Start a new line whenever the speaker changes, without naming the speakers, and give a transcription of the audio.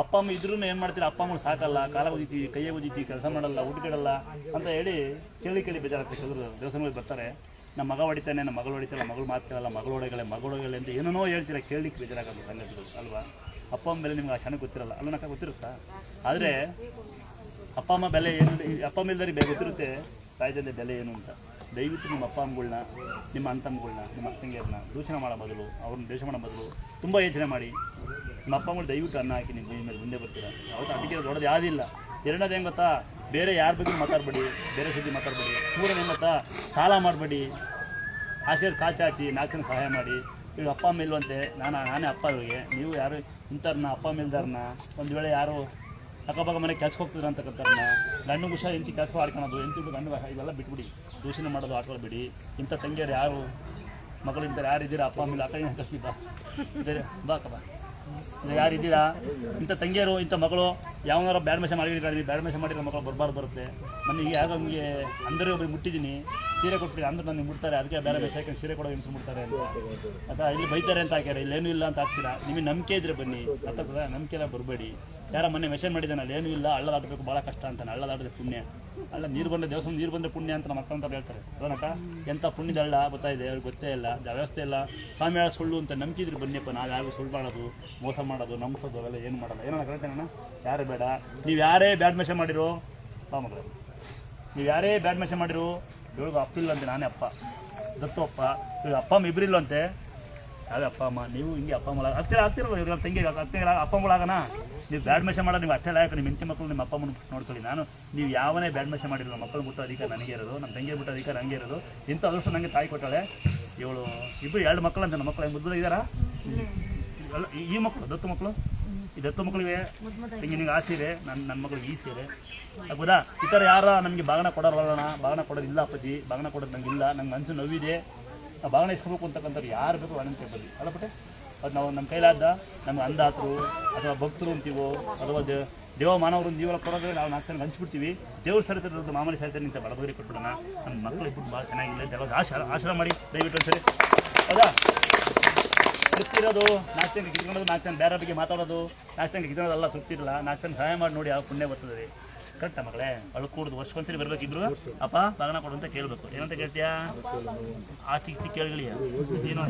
ಅಪ್ಪ ಅಮ್ಮ ಇದ್ರೂ ಏನು ಮಾಡ್ತೀರಾ, ಅಪ್ಪ ಅಮ್ಮ ಸಾಕಲ್ಲ, ಕಾಲ ಓದಿತೀವಿ, ಕೈಯೇ ಓದಿತೀವಿ, ಕೆಲಸ ಮಾಡಲ್ಲ, ಊಟ ಕೇಳಲ್ಲ ಅಂತ ಹೇಳಿ ಕೇಳಿ ಬೇಜಾರಾಗ್ತದೆ. ಕೆಲವರು ದೇವಸ್ಥಾನಗಳಿಗೆ ಬರ್ತಾರೆ, ನಮ್ಮ ಮಗ ಹೊಡಿತಾನೆ, ನಮ್ಮ ಮಗಳು ಹೊಡಿತಾಳೆ, ಮಗಳು ಮಾತು ಕೇಳಲ್ಲ, ಮಗಳು ಹೊಡಗಳೆ ಅಂತ ಏನೇನೋ ಹೇಳ್ತೀರಾ, ಕೇಳಲಿಕ್ಕೆ ಬೇಜಾರಾಗೋದು ಸಂಗತಿಗಳು ಅಲ್ವಾ. ಅಪ್ಪ ಅಮ್ಮ ಬೆಲೆ ನಿಮ್ಗೆ ಆ ಕ್ಷಣ ಗೊತ್ತಿರಲ್ಲ ಅಲ್ಲ, ನಕ್ಕ ಗೊತ್ತಿರುತ್ತಾ. ಆದರೆ ಅಪ್ಪ ಅಮ್ಮ ಬೆಲೆ ಏನು, ಅಪ್ಪ ಅಮ್ಮ ಇಲ್ದರಿಗೆ ಗೊತ್ತಿರುತ್ತೆ ತಾಯಿ ತಂದೆ ಬೆಲೆ ಏನು ಅಂತ. ದಯವಿಟ್ಟು ನಿಮ್ಮ ಅಪ್ಪ ಅಮ್ಮಗಳನ್ನ, ನಿಮ್ಮ ಅಣ್ಣ ತಮ್ಮಗಳನ್ನ, ನಿಮ್ಮ ಅಕ್ಕಂಗಿಯರನ್ನ ದೂಷಣೆ ಮಾಡೋ ಬದಲು, ಅವ್ರನ್ನ ದ್ವೇಷ ಮಾಡೋ ಬದಲು ತುಂಬ ಯೋಚನೆ ಮಾಡಿ ನಿಮ್ಮ ಅಪ್ಪ ಅಮ್ಮಗಳು ದಯವಿಟ್ಟು ಅನ್ನ ಹಾಕಿ ನಿಮ್ಮ ಮೇಲೆ ಮುಂದೆ ಬರ್ತೀರಾ. ಅವತ್ತು ಅದಕ್ಕೆ ದೊಡ್ಡದು ಯಾವುದಿಲ್ಲ. ಎರಡನೇದು ಹೆಂಗೆ ಗೊತ್ತಾ, ಬೇರೆ ಯಾರ ಬಗ್ಗೆ ಮಾತಾಡಬೇಡಿ, ಬೇರೆ ಸುದ್ದಿ ಮಾತಾಡಬೇಡಿ. ಮೂರನೇ ಏನು ಗೊತ್ತಾ, ಸಾಲ ಮಾಡಬೇಡಿ, ಆಶೆ ಕಾಚಾಚಿ 4 ಜನ ಸಹಾಯ ಮಾಡಿ. ಈಗ ಅಪ್ಪ ಅಮ್ಮ ಇಲ್ವಂತೆ, ನಾನೇ ಅಪ್ಪ ಇವರಿಗೆ, ನೀವು ಯಾರು ಇಂಥವ್ರನ್ನ ಅಪ್ಪ ಅಮ್ಮ ಇಲ್ದಾರನ್ನ, ಒಂದು ವೇಳೆ ಯಾರು ಅಕ್ಕಪಕ್ಕ ಮನೆ ಕೆಲ್ಸಕ್ಕೆ ಹೋಗ್ತಿದ್ರು ಅಂತಕ್ಕಂಥವ್ರನ್ನ, ಗಂಡು ಹುಷಾರು ಎಂಟಿ ಕೆಲಸ ಆಡ್ಕೊಳೋದು, ಎಂಟಿದ್ದು ಗಂಡು ಇವೆಲ್ಲ ಬಿಟ್ಬಿಡಿ, ದೂಷಣೆ ಮಾಡೋದು ಆಡ್ಕೊಳ್ಬೇಡಿ. ಇಂಥ ತಂಗಿಯರು ಯಾರು ಮಕ್ಕಳು ಇಂಥವ್ರು ಯಾರಿದ್ದೀರಾ, ಅಪ್ಪ ಅಮ್ಮ ಇಲ್ಲ, ಅಕ್ಕ ಕಲ್ತಿ ಬಾಕಪ್ಪ ಯಾರಿದ್ದೀರಾ, ಇಂಥ ತಂಗಿಯರು ಇಂಥ ಮಕ್ಕಳು ಯಾವನಾರ ಬ್ಯಾಡ್ ಮೆಷ ಮಾಡಿರ್ತೀವಿ, ಬ್ಯಾಡ್ ಮೆಷ ಮಾಡಿರೋ ಮಕ್ಕಳು ಬರುತ್ತೆ. ನನಗೆ ಯಾವಾಗ ನಮಗೆ ಅಂದರೆ ಒಬ್ಬರಿಗೆ ಮುಟ್ಟಿದ್ದೀನಿ, ಸೀರೆ ಕೊಟ್ಬಿಡಿ ಅಂದ್ರೆ ನನಗೆ ಮುಟ್ತಾರೆ, ಅದಕ್ಕೆ ಬೇರೆ ಮೆಷ ಹಾಕೊಂಡು ಸೀರೆ ಕೊಡೋ ಹೆಂಗಸರು ಮುಟ್ತಾರೆ ಅಂತ, ಅಥವಾ ಇಲ್ಲಿ ಬೈತಾರೆ ಅಂತ ಹಾಕ್ಯಾರ, ಇಲ್ಲೇನೂ ಇಲ್ಲ ಅಂತ ಹಾಕ್ತೀರಾ. ನಿಮಗೆ ನಂಬಿಕೆ ಇದ್ರೆ ಬನ್ನಿ, ಅಥವಾ ನಂಬಿಕೆ ಎಲ್ಲ ಬರಬೇಡಿ. ಯಾರ ಮೊನ್ನೆ ಮೆಸೇಜ್ ಮಾಡಿದ್ದಾನೆ, ಅಲ್ಲಿ ಏನೂ ಇಲ್ಲ, ಹಳ್ಳ ದಾಟಬೇಕು ಭಾಳ ಕಷ್ಟ ಅಂತಾನೆ. ಹಳ್ಳ ದಾಟಿದ್ರೆ ಪುಣ್ಯ ಅಲ್ಲ, ನೀರು ಬಂದರೆ ದೇವಸ್ಥಾನ ನೀರು ಬಂದರೆ ಪುಣ್ಯ ಅಂತ ನಮ್ಮ ಅಕ್ಕ ಹೇಳ್ತಾರೆ. ಅದನ್ನಕ್ಕ ಎಂಥ ಪುಣ್ಯದ ಹಳ್ಳ ಗೊತ್ತಾಯಿದೆ, ಅವ್ರಿಗೆ ಗೊತ್ತೇ ಇಲ್ಲ, ವ್ಯವಸ್ಥೆ ಇಲ್ಲ. ಸ್ವಾಮಿ ಹೇಳ ಸುಳ್ಳು ಅಂತ ನಂಬಿಕಿದ್ರೆ ಬನ್ನಿಯಪ್ಪ. ನಾವು ಯಾರು ಸುಳ್ಳು ಮಾಡೋದು, ಮೋಸ ಮಾಡೋದು, ನಂಬಿಸೋದು ಅವೆಲ್ಲ ಏನು ಮಾಡಲ್ಲ. ಏನೋ ಕರೆಕ್ಟೇನ, ಯಾರೇ ಬೇಡ. ನೀವು ಯಾರೇ ಬ್ಯಾಡ್ ಮೆಸೇಜ್ ಮಾಡಿರೋ ಮಕ್ಕಳು, ನೀವು ಯಾರೇ ಬ್ಯಾಡ್ ಮೆಸೇಜ್ ಮಾಡಿರೋ, ಇವಾಗ ಅಪ್ಪ ಇಲ್ಲ ಅಂತೆ, ನಾನೇ ಅಪ್ಪ, ದತ್ತು ಅಪ್ಪ. ಇವಾಗ ಅಪ್ಪ ಅಮ್ಮ ಇಬ್ಬರಿಲ್ಲ ಅಂತೆ, ಯಾವೇ ಅಪ್ಪ ಅಮ್ಮ ನೀವು ಹಿಂಗೆ ಅಪ್ಪ ಅಮ್ಮ ಆಗ್ತಿರಲ್ಲ. ಇವ್ರಿಗೆ ತಂಗಿ ಅಪ್ಪ ಅಮ್ಮಗಳಾಗಣ. ನೀವು ಬ್ಯಾಡ್ ಮೆಸೇಜ್ ಮಾಡೋದು ನೀವು ಅಷ್ಟೇ ಲಾಯಕ. ನಿಮ್ಮ ಹೆಂಡತಿ ಮಕ್ಕಳು ನಿಮ್ಮ ಅಪ್ಪ ಅಮ್ಮನ ನೋಡ್ಕೊಳ್ಳಿ. ನೀವು ಯಾವನೇ ಬ್ಯಾಡ್ ಮೆಸೇಜ್ ಮಾಡಿರೋ, ಮಕ್ಕಳು ಬಿಟ್ಟು ಅಧಿಕಾರ ನನಗೆ ಇರೋದು, ನಮ್ಮ ತಂಗಿ ಬಿಟ್ಟು ಅಧಿಕಾರ ನನಗೆ ಇರೋದು. ಇಂಥ ಅದೃಷ್ಟ ನನಗೆ ತಾಯಿ ಕೊಟ್ಟಾಳೆ. ಇವಳು ಇಬ್ಬರು 2 ಮಕ್ಕಳು ಅಂತ, ನಮ್ಮ ಮಕ್ಕಳು ಮುದ್ದು ಇದ್ದಾರಾ, ಈ ಮಕ್ಕಳು ದತ್ತು ಮಕ್ಕಳು. ಈ ದತ್ತು ಮಕ್ಕಳಿಗೆ ತಂಗಿ ನಿಂಗೆ ಆಸೆ ಇದೆ, ನನ್ನ ಮಗಳಿಗೆ ಈ ಸೀರೆ ಹೌದಾ. ಈ ಥರ ಯಾರ ನಮಗೆ ಬಾಗಣ ಕೊಡೋರಲ್ಲ, ಬಾಗಣ ಕೊಡೋದಿಲ್ಲ ಅಪ್ಪಾಜಿ, ಬಾಗಣ ಕೊಡೋದು ನಂಗೆ ಇಲ್ಲ, ನಂಗೆ ಮನಸ್ಸು ನೋವಿದೆ, ಆ ಬಾಗಣ ಇಸ್ಕೋಬೇಕು ಅಂತಕ್ಕಂಥವ್ರು ಯಾರು ಬೇಕು ಅನಂತ ಬರಲಿ ಅಲ್ಲ ಪಟ್ಟೆ. ಅದು ನಾವು ನಮ್ಮ ಕೈಲಾದ ನಮ್ಗೆ ಅಂದಾತರು ಅಥವಾ ಭಕ್ತರು ಅಂತೀವೋ, ಅಥವಾ ದೇವ ಮಾನವರು ಜೀವನ ಕೊಡೋದ್ರೆ ನಾವು 4 ಜನ ಹಂಚ್ಬಿಡ್ತೀವಿ. ದೇವ್ರ ಸರಿತ ಮಾಮೂಲಿ ಸರಿತ ನಿಂತ ಬಡಬರಿ ಕೊಟ್ಬಿಡೋಣ. ನಮ್ಮ ಮಕ್ಕಳು ಇಬ್ಬರು ಭಾಳ ಚೆನ್ನಾಗಿಲ್ಲ, ದೇವಾಗ ಆಶ್ರಮ ಮಾಡಿ ದಯವಿಟ್ಟು ಒಂದ್ಸರಿ ಹೌದಾ. ತೃಪ್ತಿ ಇರೋದು 4 ಜನಕ್ಕೆ ಕಿತ್ಕೊಳ್ಳೋದು, 4 ಜನ ಬೇರೆ ಬಗ್ಗೆ ಮಾತಾಡೋದು, 4 ಜನಕ್ಕೆ ಕಿತ್ಕೊಳ್ಳೋದಲ್ಲ ತೃಪ್ತಿ ಇರಲ್ಲ. 4 ಜನ ಸಹಾಯ ಮಾಡಿ ನೋಡಿ, ಯಾವ ಪುಣ್ಯ ಬರ್ತದೆ ರೀ. ಕರೆಕ್ಟಾ ಮಗಳೇ? ಅವಳು ಕೂಡುದು ವರ್ಷಕ್ಕೊಂದ್ಸರಿ ಬರ್ಬೇಕಿದ್ರು ಅಪ್ಪ ಬಾಗಣ ಕೊಡು ಅಂತ ಕೇಳಬೇಕು. ಏನಂತ ಕೇಳ್ತೀಯಾ? ಆ ಚಿಕ್ಕ ಕೇಳಿಗಳಿಯ ಏನೋ